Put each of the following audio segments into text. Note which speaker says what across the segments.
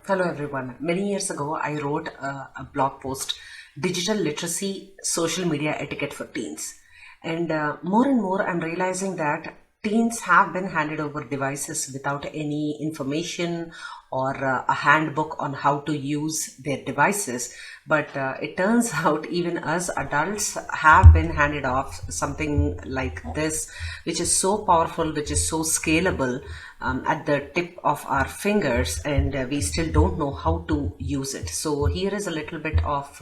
Speaker 1: Hello everyone. Many years ago, I wrote a blog post, Digital Literacy, Social Media Etiquette for Teens. And more, I'm realizing that teens have been handed over devices without any information or a handbook on how to use their devices. But it turns out even us adults have been handed off something like this, which is so powerful, which is so scalable at the tip of our fingers, and we still don't know how to use it. So here is a little bit of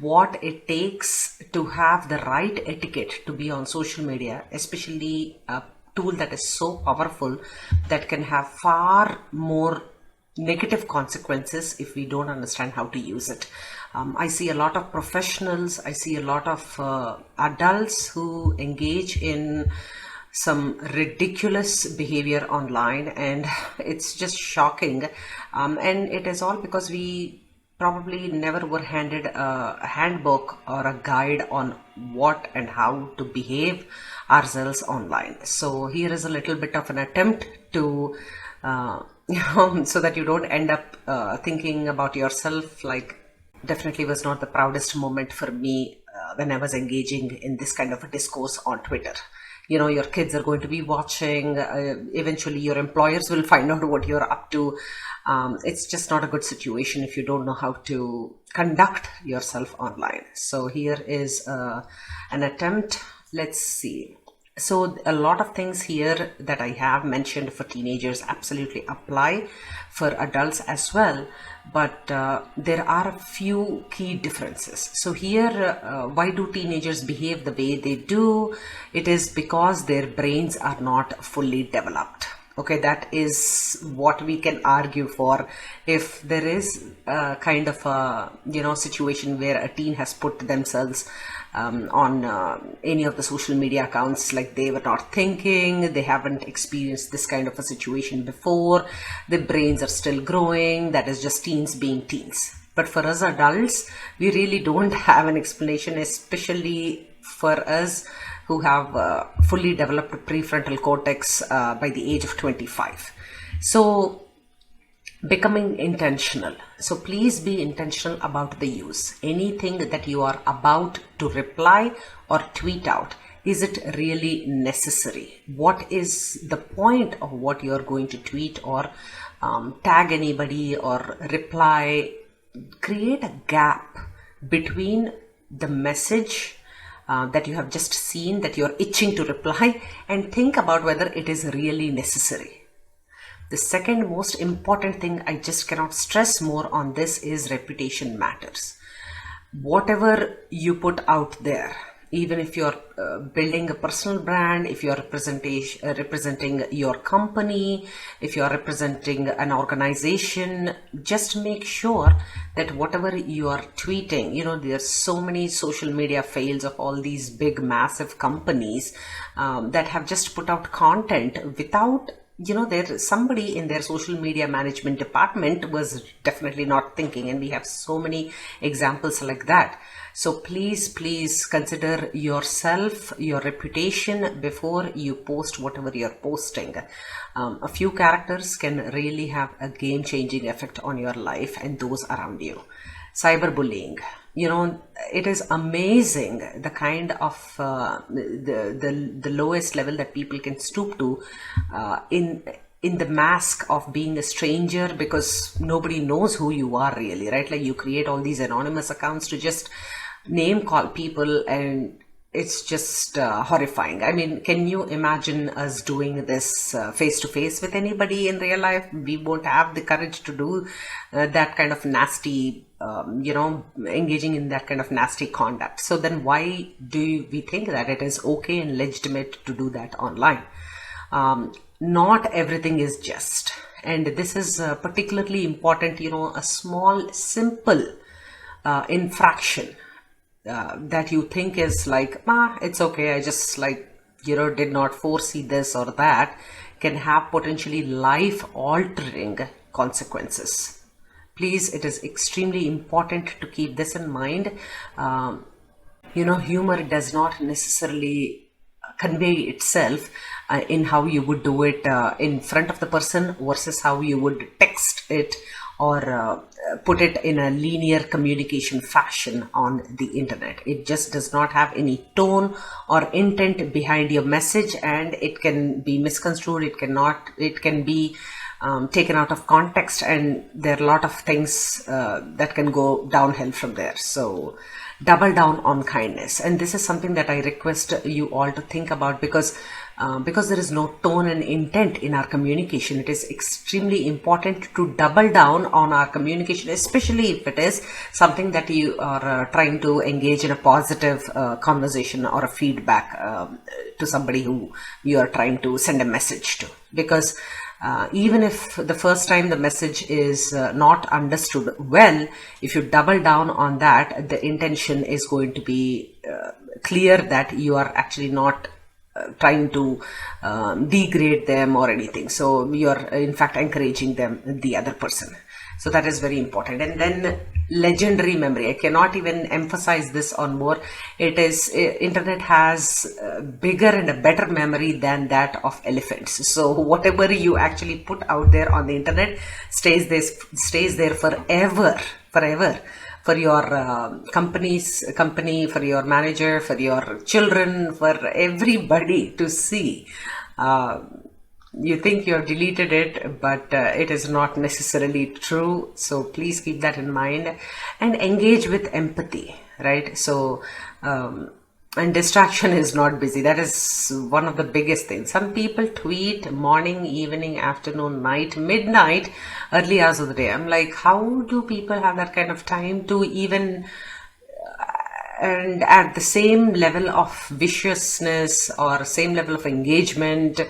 Speaker 1: what it takes to have the right etiquette to be on social media, especially a tool that is so powerful that can have far more negative consequences if we don't understand how to use it. I see a lot of professionals, I see a lot of adults who engage in some ridiculous behavior online, and it's just shocking. And it is all because we probably never were handed a handbook or a guide on what and how to behave ourselves online. So here is a little bit of an attempt to so that you don't end up thinking about yourself like, definitely was not the proudest moment for me when I was engaging in this kind of a discourse on Twitter. Your kids are going to be watching, eventually your employers will find out what you're up to. It's just not a good situation if you don't know how to conduct yourself online. So here is an attempt. Let's see. So a lot of things here that I have mentioned for teenagers absolutely apply for adults as well, but there are a few key differences. So here, why do teenagers behave the way they do? It is because their brains are not fully developed. Okay, that is what we can argue for. If there is a kind of a situation where a teen has put themselves on any of the social media accounts, like they were not thinking, they haven't experienced this kind of a situation before, their brains are still growing, that is just teens being teens. But for us adults, we really don't have an explanation, especially for us who have fully developed prefrontal cortex by the age of 25. So becoming intentional. So please be intentional about the use. Anything that you are about to reply or tweet out, is it really necessary? What is the point of what you're going to tweet or tag anybody or reply? Create a gap between the message that you have just seen, that you're itching to reply, and think about whether it is really necessary. The second most important thing, I just cannot stress more on this, is reputation matters. Whatever you put out there, even if you're building a personal brand, if you're representing your company, if you're representing an organization, just make sure that whatever you are tweeting, there's so many social media fails of all these big massive companies that have just put out content without there's somebody in their social media management department was definitely not thinking, and we have so many examples like that. So please consider yourself, your reputation before you post whatever you're posting. A few characters can really have a game-changing effect on your life and those around you. Cyberbullying, it is amazing the kind of the lowest level that people can stoop to in the mask of being a stranger, because nobody knows who you are really, right? Like, you create all these anonymous accounts to just name call people, and it's just horrifying. I mean, can you imagine us doing this face to face with anybody in real life? We won't have the courage to do that kind of nasty, engaging in that kind of nasty conduct. So then why do we think that it is okay and legitimate to do that online? Not everything is just, and this is particularly important, a small, simple infraction that you think is like, it's okay, I just did not foresee this or that, can have potentially life altering consequences. Please, it is extremely important to keep this in mind. Humor does not necessarily convey itself in how you would do it in front of the person versus how you would text it or put it in a linear communication fashion on the internet. It just does not have any tone or intent behind your message, and it can be misconstrued. It can be taken out of context, and there are a lot of things that can go downhill from there. So double down on kindness, and this is something that I request you all to think about, because there is no tone and intent in our communication. It is extremely important to double down on our communication, especially if it is something that you are trying to engage in a positive conversation or a feedback to somebody who you are trying to send a message to. Because even if the first time the message is not understood well, if you double down on that, the intention is going to be clear that you are actually not trying to degrade them or anything. So you are in fact encouraging them, the other person. So that is very important. And then legendary memory. I cannot even emphasize this on more. It is, internet has bigger and a better memory than that of elephants. So whatever you actually put out there on the internet stays there forever. For your company, for your manager, for your children, for everybody to see. You think you have deleted it, but it is not necessarily true. So please keep that in mind and engage with empathy, right? So, and distraction is not busy. That is one of the biggest things. Some people tweet morning, evening, afternoon, night, midnight, early hours of the day. I'm like, how do people have that kind of time to even and at the same level of viciousness or same level of engagement,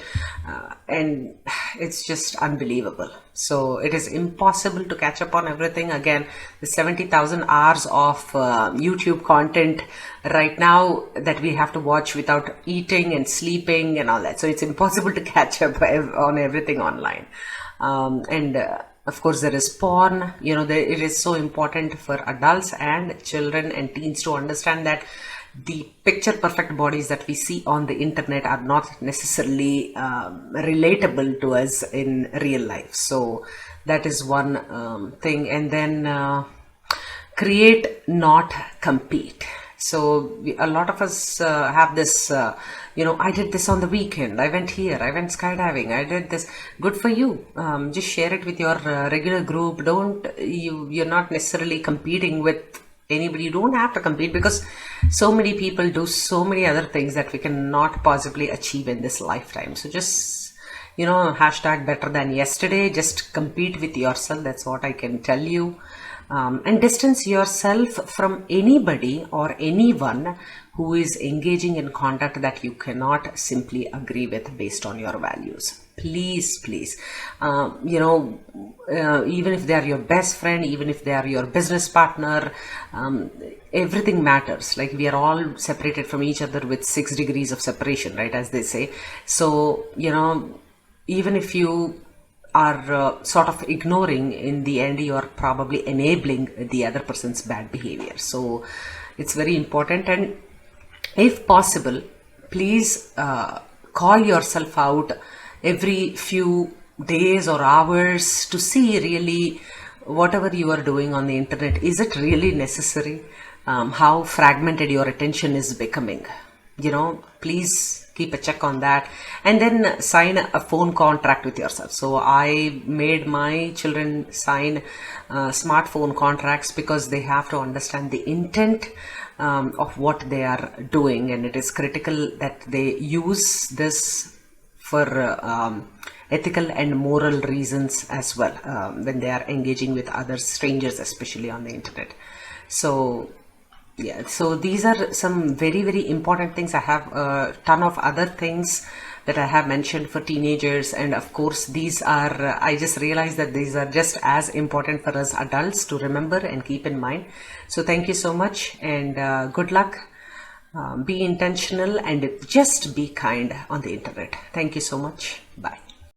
Speaker 1: and it's just unbelievable. So it is impossible to catch up on everything. Again, the 70,000 hours of YouTube content right now that we have to watch without eating and sleeping and all that. So it's impossible to catch up on everything online. Of course, there is porn. It is so important for adults and children and teens to understand that the picture perfect bodies that we see on the internet are not necessarily relatable to us in real life. So that is one thing. And then create, not compete. So a lot of us have this, I did this on the weekend. I went here. I went skydiving. I did this. Good for you. Just share it with your regular group. You're not necessarily competing with anybody. You don't have to compete, because so many people do so many other things that we cannot possibly achieve in this lifetime. So just, hashtag better than yesterday. Just compete with yourself. That's what I can tell you. And distance yourself from anybody or anyone who is engaging in conduct that you cannot simply agree with based on your values. Please, even if they are your best friend, even if they are your business partner, everything matters. Like, we are all separated from each other with 6 degrees of separation, right, as they say. So, even if you are sort of ignoring, in the end you are probably enabling the other person's bad behavior. So it's very important. And if possible, please call yourself out every few days or hours to see really whatever you are doing on the internet, is it really necessary? How fragmented your attention is becoming. Please keep a check on that, and then sign a phone contract with yourself. So I made my children sign smartphone contracts, because they have to understand the intent of what they are doing, and it is critical that they use this for ethical and moral reasons as well, when they are engaging with other strangers, especially on the internet. So yeah, so these are some very, very important things. I have a ton of other things that I have mentioned for teenagers, and of course these are, I just realized that these are just as important for us adults to remember and keep in mind. So thank you so much, and good luck. Be intentional and just be kind on the internet. Thank you so much. Bye.